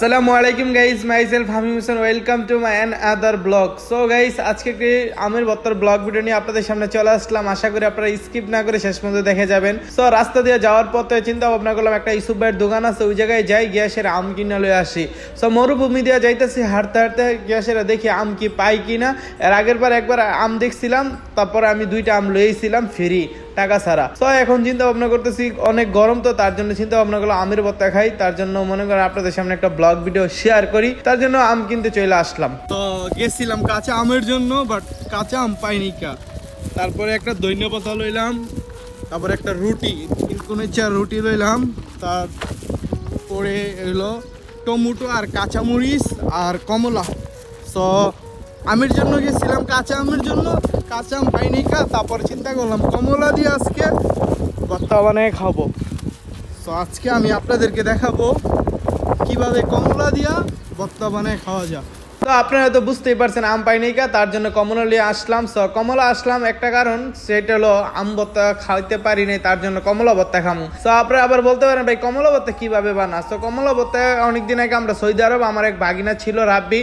আসসালামু আলাইকুম guys, myself Hamim Hossain, welcome to my another blog. So guys, আজকে একটি আমের ভর্তার ব্লগ ভিডিও নিয়ে আপনাদের সামনে চলে আসলাম। আশা করি আপনারা স্কিপ না করে শেষ পর্যন্ত দেখে যাবেন। সো রাস্তা দিয়ে যাওয়ার পথে চিন্তা ভাবনা করলাম একটা ইউসুফ ভাইয়ের দোকান আছে, ওই জায়গায় যাই, গ্যাসের আম কিনা লয়ে আসি। সো মরুভূমি দিয়ে যাইতেছি, হাঁটতে হাঁটতে গ্যাসের দেখি আম কি পাই কিনা। এর আগের বার একবার আম দেখছিলাম, তারপরে আমি 2টা আম লইছিলাম ফ্রি, টাকা ছাড়া। তো এখন চিন্তা ভাবনা করতেছি, অনেক গরম তো, তার জন্য চিন্তা ভাবনা করলাম আমের ভর্তা খাই। তার জন্য মনে করেন আপনাদের সামনে একটা ব্লগ ভিডিও শেয়ার করি, তার জন্য আম কিনতে চলে আসলাম। তো গেছিলাম কাঁচা আমের জন্য, বাট কাঁচা আম পাইনি কা। তারপরে একটা দৈন্য পাতা লইলাম, তারপরে একটা রুটি, কোনো ইচ্ছা রুটি লইলাম, তারপরে এলো টমেটো আর কাঁচামরিচ আর কমলা। সো আমের জন্য গেছিলাম, কাঁচা আমের জন্য, কাঁচা আম পাইনি কা। তারপরে চিন্তা করলাম কমলা দিয়ে আজকে ভর্তা বানিয়ে খাবো। তো আজকে আমি আপনাদেরকে দেখাবো কিভাবে কমলা দিয়া ভর্তা বানিয়ে খাওয়া যায়। তো আপনারা তো বুঝতেই পারছেন আম পাইনি কা, তার জন্য কমলা নিয়ে আসলাম। সো কমলা আসলাম একটা কারণ, সেটা হলো আম ভর্তা খাইতে পারি নাই, তার জন্য কমলা ভর্তা খামু। সো আপনারা আবার বলতে পারেন ভাই কমলা ভর্তা কিভাবে বানাস? তো কমলা ভর্তা অনেকদিন আগে আমরা সৌদি আরব, আমার এক ভাগিনা ছিল রাব্বি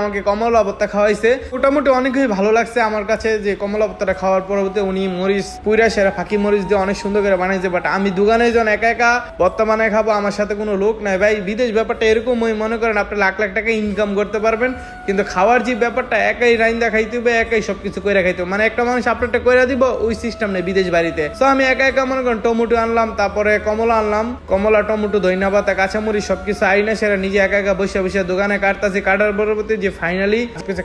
আমাকে কমলা ভর্তা খাওয়াইছে। মোটামুটি অনেকই ভালো লাগছে আমার কাছে, যে কমলা ভর্তাটা খাওয়ার পরবর্তী উনি মরিচ পুইরা সেরা ফাঁকি মরিচ দিয়ে অনেক সুন্দর করে বানাইছে। বাট আমি দোকানে যখন একা একা ভর্তা বানায় খাবো, আমার সাথে কোনো লোক নাই। ভাই বিদেশ ব্যাপারটা এরকম, ওই মনে করেন আপনি লাখ লাখ টাকা ইনকাম করতে পারবেন, কিন্তু খাওয়ার যে ব্যাপারটা একাই রাইন্দা খাইতে হবে, একাই সবকিছু কইরা খাইতে হবে। মানে একটা মানুষ আপনারটা কইরা দিব, ওই সিস্টেম নেই বিদেশ বাড়িতে। সো আমি একা একা মনে করেন টমেটো আনলাম, তারপরে কমলা আনলাম, কমলা টমেটো ধইনা পাতা কাঁচামরিচ সবকিছু আইনা সেরা নিজে একা একা বসে বসে দোকানে কাটতাছি। কাটার পরবর্তী যে ফাইনালি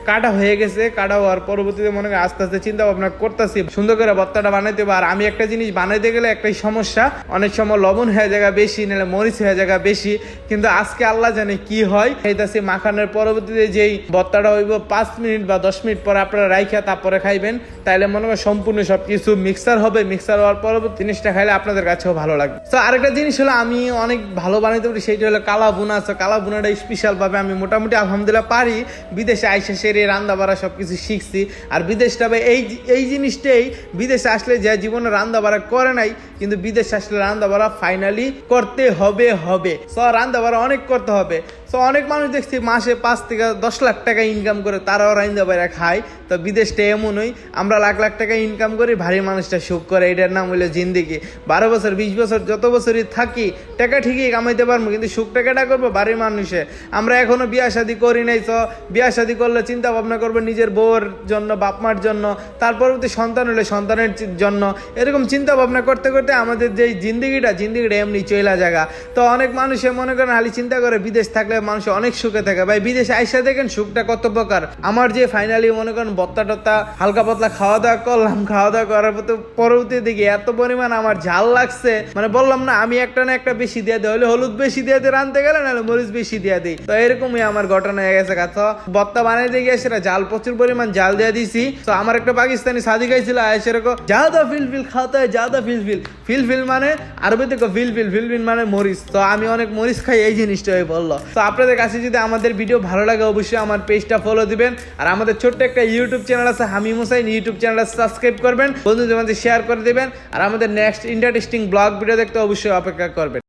কাটা হয়ে গেছে, কাটা হওয়ার পরবর্তীতে মনে করেন আস্তে আস্তে চিন্তা ভাবনা করতেছি সুন্দর করে ভর্তাটা বানাইতে হবে। আর আমি একটা জিনিস বানাইতে গেলে একটাই সমস্যা, অনেক সময় লবণ হয়ে জায়গা বেশি, নাহলে মরিচ হয়ে জায়গা বেশি। কিন্তু আজকে আল্লাহ জানে কি হয়। খাইতাছি, মাখানোর পরবর্তীতে যেই ভর্তাটা হইব 5 মিনিট বা 10 মিনিট পরে আপনারা রাইখা তারপরে খাইবেন, তাইলে মনে করেন সম্পূর্ণ সবকিছু মিক্সার হবে। মিক্সার হওয়ার পরবর্তী জিনিসটা খাইলে আপনাদের কাছেও ভালো লাগবে। তো আরেকটা জিনিস হলো আমি অনেক ভালো বানাইতে পারি, সেইটা হলো কালা বুনা। আছে কালা বুনাটা স্পেশাল ভাবে আমি মোটামুটি আলহামদুলিল্লাহ পারি। বিদেশে আইসা সেরে রান্না বাড়া সবকিছু শিখছি। আর বিদেশটা এই জিনিসটাই, বিদেশে আসলে যে জীবনে রান্না বাড়া করে নাই, কিন্তু বিদেশে আসলে রান্না বাড়া ফাইনালি করতে হবে। সো রান্না বাড়া অনেক করতে হবে। সো অনেক মানুষ দেখছি মাসে 5 থেকে 10 লাখ টাকা ইনকাম করে, তারাও রাইন্দা বাইরা খায়। তো বিদেশটা এমনই, আমরা লাখ লাখ টাকা ইনকাম করি, ভারী মানুষটা সুখ করে। এটার নাম হইলো জিন্দিগি। 12 বছর 20 বছর যত বছরই থাকি, টাকা ঠিকই কামাইতে পারবো, কিন্তু সুখ টাকাটা করবো বাড়ির মানুষে। আমরা এখনো বিয়া শাদী করি নাই। তো বিয়া শাদী করলে চিন্তা ভাবনা করবো নিজের বউর জন্য, বাপ মার জন্য, তার পরবর্তী সন্তান হলে সন্তানের জন্য। এরকম চিন্তা ভাবনা করতে করতে আমাদের যে জিন্দিগিটা এমনি চইলা জায়গা। তো অনেক মানুষে মনে করেন হালি চিন্তা করে বিদেশ থাকলে মানুষ অনেক সুখে থাকে। ভাই বিদেশে আইসা দেখেন সুখটা কত প্রকার। আমার যে ফাইনালি মনে করেন ভর্তা টত্তা হালকা পাতলা খাওয়া দাওয়া করলাম, খাওয়া দাওয়া করার পরবর্তী দিকে এত পরিমাণ আমার ঝাল লাগছে, মানে বললাম না আমি একটা না একটা বেশি দিয়ে দিই, হলে হলুদ বেশি দিয়ে দিই রানতে গেলে, নাহলে মরিচ বেশি দিয়ে দিই। তো এরকমই আমার ঘটনা হয়ে গেছে। তো ভর্তা বানাইতে গিয়ে সেটা জাল, প্রচুর পরিমাণ জাল দিয়ে দিছি। তো আমার একটা পাকিস্তানি সাদি গাইছিল, সেরকম জাদা ফিল খাওয়াতে হয়, জাদা ফিল মানে আরবিতে ফিল মানে মরিচ। তো আমি অনেক মরিচ খাই, এই জিনিসটা বললো। তো আপনাদের কাছে যদি আমাদের ভিডিও ভালো লাগে, অবশ্যই আমার পেজটা ফলো দিবেন। আর আমাদের ছোট্ট একটা ইউটিউব চ্যানেল আছে হামিম হোসেন, ইউটিউব চ্যানেলটা সাবস্ক্রাইব করবেন, বন্ধুদের মধ্যে শেয়ার করে দিবেন। আর আমাদের নেক্সট ইন্টারেস্টিং ব্লগ ভিডিও দেখতে অবশ্যই অপেক্ষা করবেন।